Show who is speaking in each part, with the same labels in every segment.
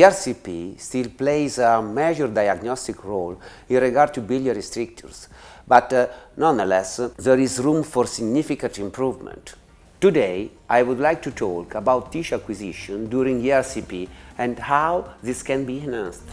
Speaker 1: ERCP still plays a major diagnostic role in regard to biliary strictures, but nonetheless, there is room for significant improvement. Today, I would like to talk about tissue acquisition during ERCP and how this can be enhanced.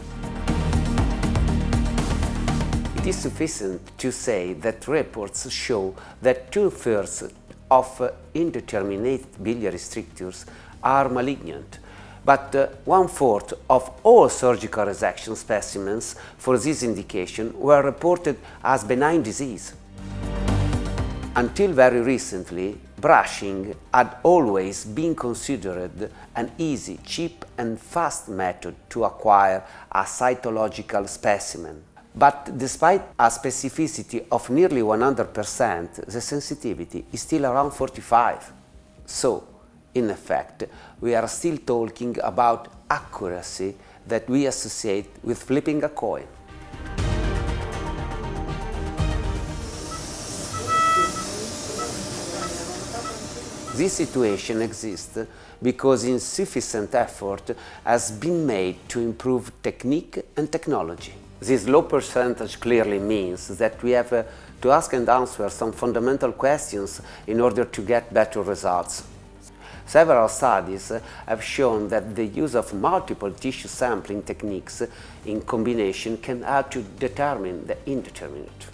Speaker 1: It is sufficient to say that reports show that 2/3 of indeterminate biliary strictures are malignant, but 1/4 of all surgical resection specimens for this indication were reported as benign disease. Until very recently, brushing had always been considered an easy, cheap and fast method to acquire a cytological specimen. But despite a specificity of nearly 100%, the sensitivity is still around 45%. So, in effect, we are still talking about accuracy that we associate with flipping a coin. This situation exists because insufficient effort has been made to improve technique and technology. This low percentage clearly means that we have to ask and answer some fundamental questions in order to get better results. Several studies have shown that the use of multiple tissue sampling techniques in combination can help to determine the indeterminate.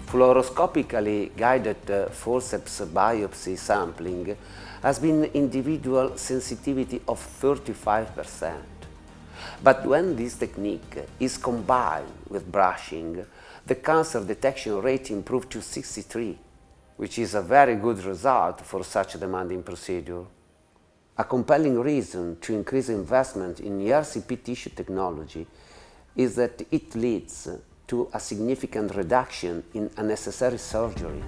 Speaker 1: Fluoroscopically guided forceps biopsy sampling has been individual sensitivity of 35%. But when this technique is combined with brushing, the cancer detection rate improved to 63%, which is a very good result for such a demanding procedure. A compelling reason to increase investment in ERCP tissue technology is that it leads to a significant reduction in unnecessary surgery.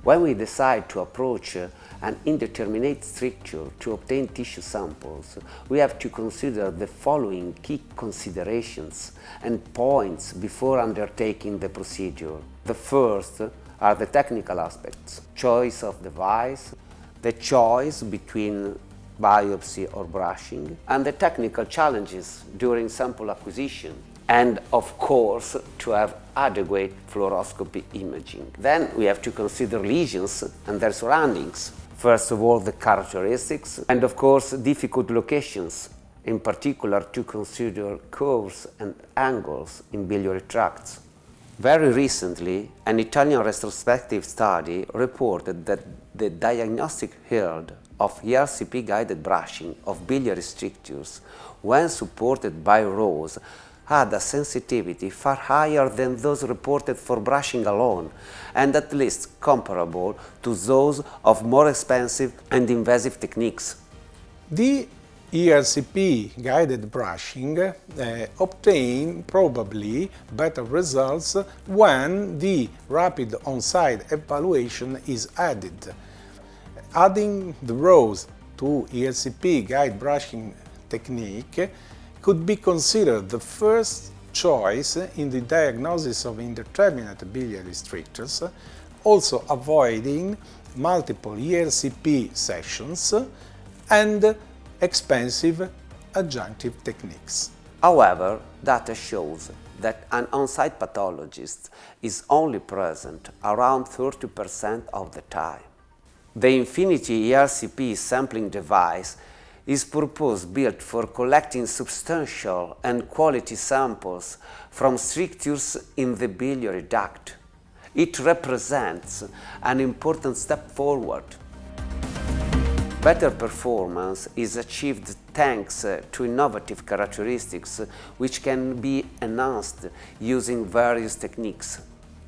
Speaker 1: When we decide to approach an indeterminate stricture to obtain tissue samples, we have to consider the following key considerations and points before undertaking the procedure. The first are the technical aspects: choice of device, the choice between biopsy or brushing, and the technical challenges during sample acquisition, and of course to have adequate fluoroscopy imaging. Then we have to consider lesions and their surroundings. First of all, the characteristics, and of course difficult locations, in particular to consider curves and angles in biliary tracts. Very recently, an Italian retrospective study reported that the diagnostic yield of ERCP-guided brushing of biliary strictures, when supported by rows, had a sensitivity far higher than those reported for brushing alone, and at least comparable to those of more expensive and invasive techniques.
Speaker 2: The ERCP-guided brushing obtain probably better results when the rapid on-site evaluation is added. Adding the rows to ERCP guide brushing technique could be considered the first choice in the diagnosis of indeterminate biliary strictures, also avoiding multiple ERCP sessions and expensive adjunctive techniques.
Speaker 1: However, data shows that an on-site pathologist is only present around 30% of the time. The INFINITY ERCP Sampling Device is purpose-built for collecting substantial and quality samples from strictures in the biliary duct. It represents an important step forward. Better performance is achieved thanks to innovative characteristics which can be enhanced using various techniques.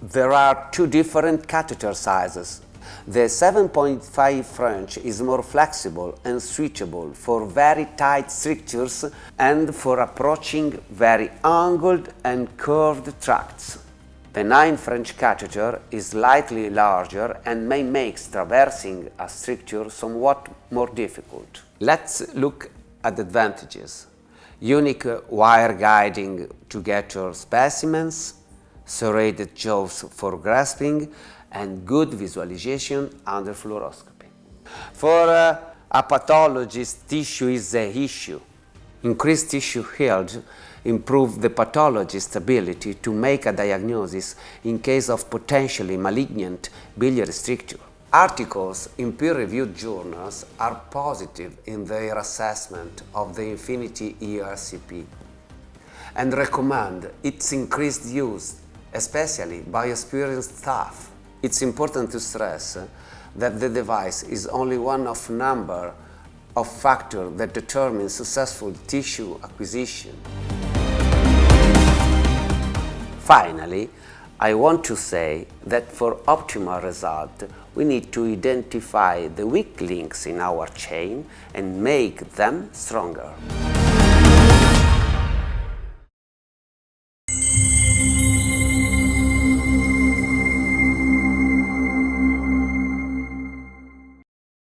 Speaker 1: There are two different catheter sizes. The 7.5 French is more flexible and switchable for very tight strictures and for approaching very angled and curved tracts. The 9 French catheter is slightly larger and may make traversing a stricture somewhat more difficult. Let's look at the advantages. Unique wire guiding together specimens, serrated jaws for grasping, and good visualization under fluoroscopy. For a pathologist, tissue is the issue. Increased tissue health improves the pathologist's ability to make a diagnosis in case of potentially malignant biliary stricture. Articles in peer-reviewed journals are positive in their assessment of the INFINITY ERCP and recommend its increased use, especially by experienced staff. It's important to stress that the device is only one of a number of factors that determine successful tissue acquisition. Finally, I want to say that for optimal result, we need to identify the weak links in our chain and make them stronger.